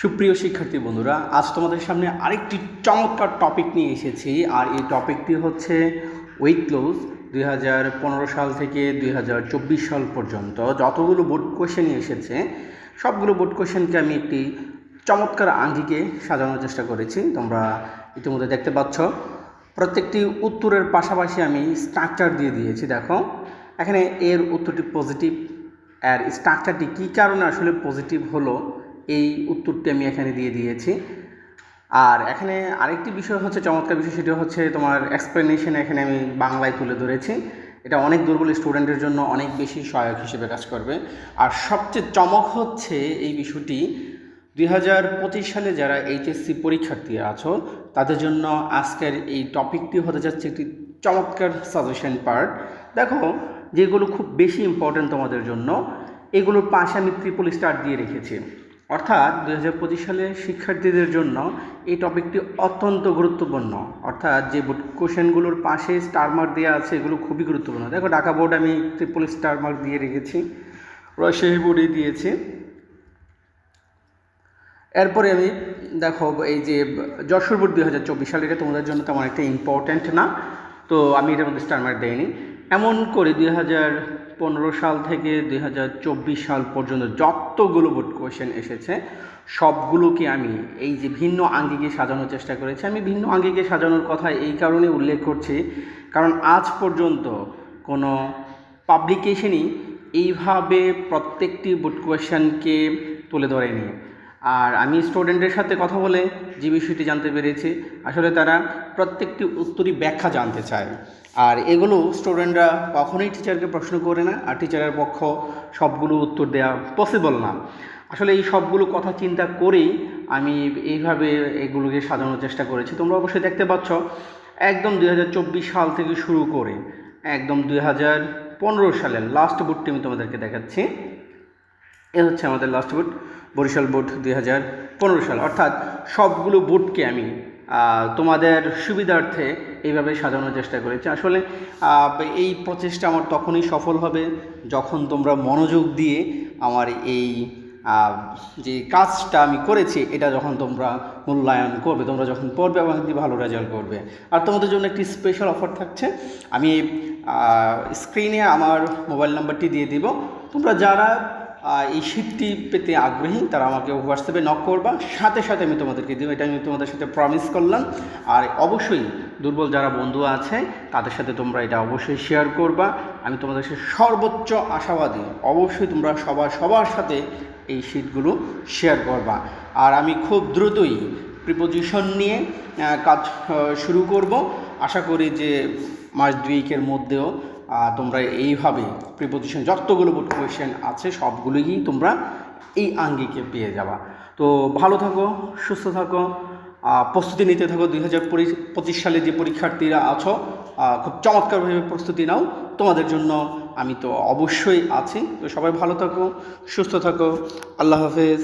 সুপ্রিয় শিক্ষার্থী বন্ধুরা, আজ তোমাদের সামনে আরেকটি চমৎকার টপিক নিয়ে এসেছি। আর এই টপিকটি হচ্ছে ওয়েট লস 2015 সাল থেকে 2024 সাল পর্যন্ত যতগুলো বোর্ড কোয়েশ্চেন এসেছে সবগুলো বোর্ড কোয়েশ্চেনকে আমি একটি চমৎকার আঙ্গিকে সাজানোর চেষ্টা করেছি। তোমরা ইতিমধ্যে দেখতে পাচ্ছ প্রত্যেকটি উত্তরের পাশাপাশি আমি স্ট্রাকচার দিয়ে দিয়েছি। দেখো এখানে এর উত্তরটি পজিটিভ, আর স্ট্রাকচারটি কী কারণে আসলে পজিটিভ হলো এই উত্তরটি আমি এখানে দিয়ে দিয়েছি। আর এখানে আরেকটি বিষয় হচ্ছে চমৎকার বিষয়, সেটি হচ্ছে তোমার এক্সপ্লেনেশন এখানে আমি বাংলায় তুলে ধরেছি। এটা অনেক দুর্বল স্টুডেন্টের জন্য অনেক বেশি সহায়ক হিসেবে কাজ করবে। আর সবচেয়ে চমক হচ্ছে এই বিষয়টি 2025 সালে যারা এইচএসসি পরীক্ষার্থী আছো তাদের জন্য আজকের এই টপিকটি হতে যাচ্ছে একটি চমৎকার সাজেশন পার্ট। দেখো যেগুলো খুব বেশি ইম্পর্টেন্ট তোমাদের জন্য এগুলোর পাশে আমি ট্রিপল স্টার দিয়ে রেখেছি। অর্থাৎ 2025 সালের শিক্ষার্থীদের জন্য এই টপিকটি অত্যন্ত গুরুত্বপূর্ণ। অর্থাৎ যে বোর্ড কোশ্চেনগুলোর পাশে স্টার মার্ক দেওয়া আছে এগুলো খুবই গুরুত্বপূর্ণ। দেখো ঢাকা বোর্ড আমি ট্রিপল স্টার মার্ক দিয়ে রেখেছি, রাজশাহী বোর্ডে দিয়েছি। এরপরে আমি দেখো এই যে যশোর বোর্ড 2024 সাল, এটা তোমাদের জন্য তেমন একটা ইম্পর্ট্যান্ট না, তো আমি এটার মধ্যে স্টার মার্ক দেইনি। এমন করে 2015 সাল থেকে 2024 সাল পর্যন্ত যতগুলো বোর্ড কোয়েশ্চেন এসেছে সবগুলোকে আমি এই যে ভিন্ন আঙ্গিকে সাজানোর চেষ্টা করেছি। আমি ভিন্ন আঙ্গিকে সাজানোর কথা এই কারণে উল্লেখ করছি কারণ আজ পর্যন্ত কোনো পাবলিকেশনই এইভাবে প্রত্যেকটি বোর্ড কোয়েশ্চেনকে তুলে ধরেনি। আর আমি স্টুডেন্টের সাথে কথা বলে যে বিষয়টি জানতে পেরেছি আসলে তারা প্রত্যেকটি উত্তরই ব্যাখ্যা জানতে চায়। আর এগুলো স্টুডেন্টরা কখনোই টিচারকে প্রশ্ন করে না, আর টিচারের পক্ষ সবগুলো উত্তর দেওয়া পসিবল না। আসলে এই সবগুলো কথা চিন্তা করেই আমি এইভাবে এগুলোকে সাজানোর চেষ্টা করেছি। তোমরা অবশ্যই দেখতে পাচ্ছ একদম 2024 সাল থেকে শুরু করে একদম 2015 সালের লাস্ট বোর্ডটি আমি তোমাদেরকে দেখাচ্ছি। এ হচ্ছে আমাদের লাস্ট বোর্ড বরিশাল বোর্ড 2015 সাল। অর্থাৎ সবগুলো বোর্ডকে আমি তোমাদের সুবিধার্থে এইভাবে সাজানোর চেষ্টা করেছি। আসলে এই প্রচেষ্টা আমার তখনই সফল হবে যখন তোমরা মনোযোগ দিয়ে আমার এই যে কাজটা আমি করেছি এটা যখন তোমরা মূল্যায়ন করবে, তোমরা যখন পড়বে এবং ভালো রেজাল্ট করবে। আর তোমাদের জন্য একটি স্পেশাল অফার থাকছে, আমি স্ক্রিনে আমার মোবাইল নাম্বারটি দিয়ে দিব। তোমরা যারা এই শীটটি পেতে আগ্রহী তারা আমাকে হোয়াটসঅ্যাপে নক করবা, সাথে সাথে আমি তোমাদেরকে দেবো, এটা আমি তোমাদের সাথে প্রমিস করলাম। আর অবশ্যই দুর্বল যারা বন্ধু আছে তাদের সাথে তোমরা এটা অবশ্যই শেয়ার করবা। আমি তোমাদের সাথে সর্বোচ্চ আশাবাদী, অবশ্যই তোমরা সবার সাথে এই শীটগুলো শেয়ার করবা। আর আমি খুব দ্রুতই প্রিপোজিশন নিয়ে কাজ শুরু করব। আশা করি যে মাস দুয়েকের মধ্যেও তোমরা এইভাবে প্রিপোজিশন যতগুলো বোর্ড কোয়েশ্চেন আছে সবগুলোই তোমরা এই আঙ্গিকে পেয়ে যাবা। তো ভালো থাকো, সুস্থ থাকো, প্রস্তুতি নিতে থাকো। 2025 সালে যে পরীক্ষার্থীরা আছো খুব চমৎকারভাবে প্রস্তুতি নাও, তোমাদের জন্য আমি তো অবশ্যই আছি। তো সবাই ভালো থাকো, সুস্থ থাকো, আল্লাহ হাফেজ।